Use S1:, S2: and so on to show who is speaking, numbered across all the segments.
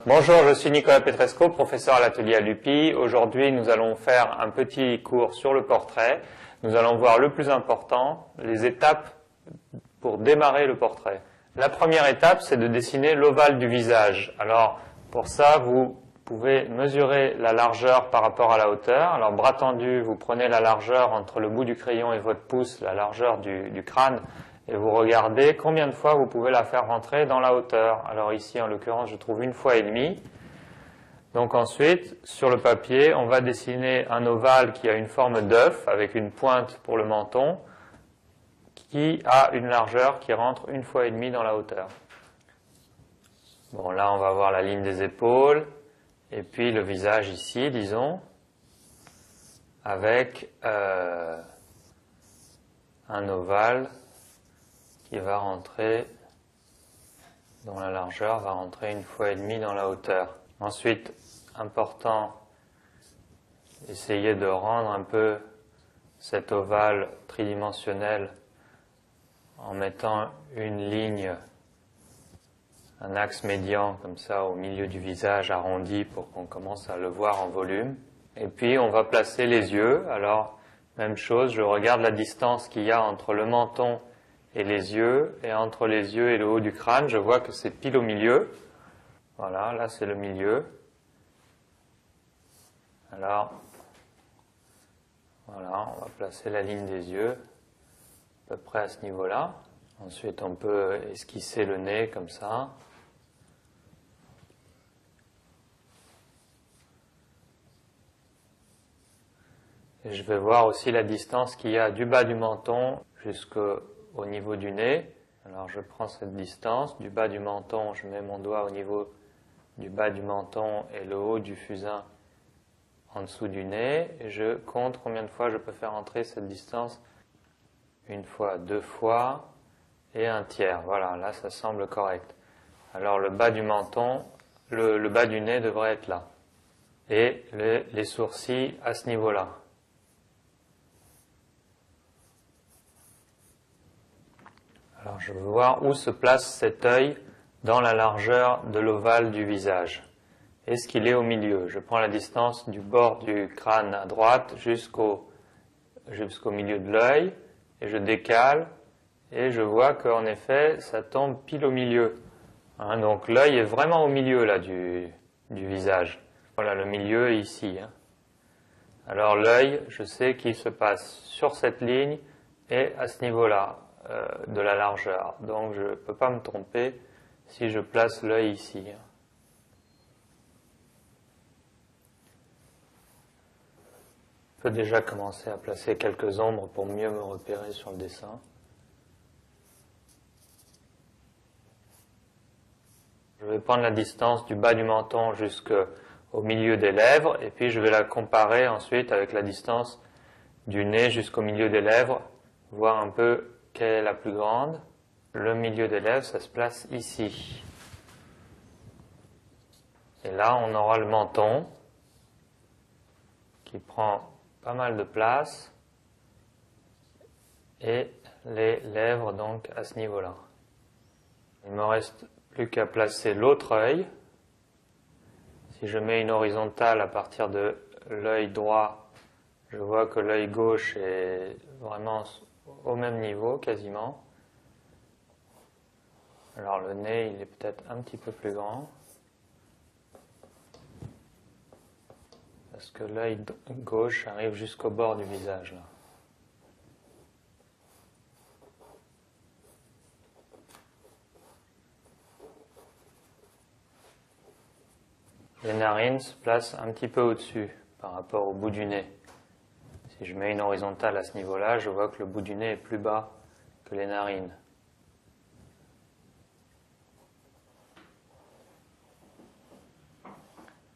S1: Bonjour, je suis Nicolas Petresco, professeur à l'atelier à l'UPI. Aujourd'hui, nous allons faire un petit cours sur le portrait. Nous allons voir le plus important, les étapes pour démarrer le portrait. La première étape, c'est de dessiner l'ovale du visage. Alors, pour ça, vous pouvez mesurer la largeur par rapport à la hauteur. Alors, bras tendu, vous prenez la largeur entre le bout du crayon et votre pouce, la largeur du crâne, et vous regardez combien de fois vous pouvez la faire rentrer dans la hauteur. Alors ici, en l'occurrence, je trouve 1,5 fois. Donc ensuite, sur le papier, on va dessiner un ovale qui a une forme d'œuf, avec une pointe pour le menton, qui a une largeur qui rentre 1,5 fois dans la hauteur. Bon, là, on va voir la ligne des épaules, et puis le visage ici, disons, avec un ovale qui va rentrer, dont la largeur va rentrer 1,5 fois dans la hauteur. Ensuite, important, essayez de rendre un peu cet ovale tridimensionnel en mettant une ligne, un axe médian comme ça au milieu du visage arrondi pour qu'on commence à le voir en volume. Et puis on va placer les yeux. Alors, même chose, je regarde la distance qu'il y a entre le menton et les yeux, et entre les yeux et le haut du crâne, je vois que c'est pile au milieu. Voilà, là c'est le milieu. Alors, voilà, on va placer la ligne des yeux, à peu près à ce niveau-là. Ensuite, on peut esquisser le nez comme ça. Et je vais voir aussi la distance qu'il y a du bas du menton jusqu'au niveau du nez. Alors je prends cette distance, du bas du menton, je mets mon doigt au niveau du bas du menton et le haut du fusain en dessous du nez. Et je compte combien de fois je peux faire entrer cette distance. 1 fois, 2 fois et 1/3. Voilà, là ça semble correct. Alors le bas du menton, le bas du nez devrait être là. Et les sourcils à ce niveau-là. Alors je veux voir où se place cet œil dans la largeur de l'ovale du visage. Est-ce qu'il est au milieu? Je prends la distance du bord du crâne à droite jusqu'au milieu de l'œil et je décale et je vois qu'en effet ça tombe pile au milieu. Hein, donc l'œil est vraiment au milieu là du visage. Voilà, le milieu est ici. Hein. Alors l'œil, je sais qu'il se passe sur cette ligne et à ce niveau-là de la largeur. Donc je ne peux pas me tromper si je place l'œil ici. Je peux déjà commencer à placer quelques ombres pour mieux me repérer sur le dessin. Je vais prendre la distance du bas du menton jusqu'au milieu des lèvres et puis je vais la comparer ensuite avec la distance du nez jusqu'au milieu des lèvres, voir un peu quelle est la plus grande. Le milieu des lèvres, ça se place ici. Et là, on aura le menton qui prend pas mal de place et les lèvres donc à ce niveau-là. Il me reste plus qu'à placer l'autre œil. Si je mets une horizontale à partir de l'œil droit, je vois que l'œil gauche est vraiment au même niveau quasiment. Alors le nez, il est peut-être un petit peu plus grand. Parce que l'œil gauche arrive jusqu'au bord du visage là. Les narines se placent un petit peu au-dessus par rapport au bout du nez. Si je mets une horizontale à ce niveau-là, je vois que le bout du nez est plus bas que les narines.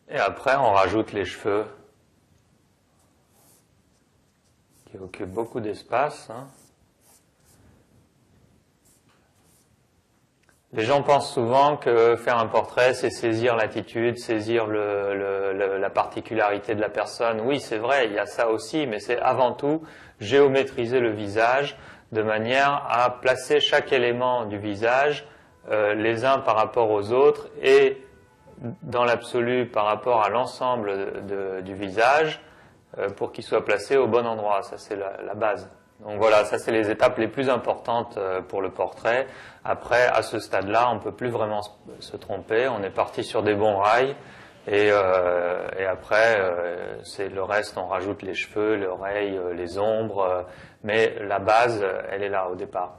S1: Et après, on rajoute les cheveux qui occupent beaucoup d'espace. Hein. Les gens pensent souvent que faire un portrait, c'est saisir l'attitude, saisir la particularité de la personne. Oui, c'est vrai, il y a ça aussi, mais c'est avant tout géométriser le visage de manière à placer chaque élément du visage les uns par rapport aux autres et dans l'absolu par rapport à l'ensemble du visage pour qu'il soit placé au bon endroit. Ça, c'est la base. Donc voilà, ça c'est les étapes les plus importantes pour le portrait. Après, à ce stade-là, on ne peut plus vraiment se tromper. On est parti sur des bons rails. Et après, c'est le reste, on rajoute les cheveux, l'oreille, les ombres. Mais la base, elle est là au départ.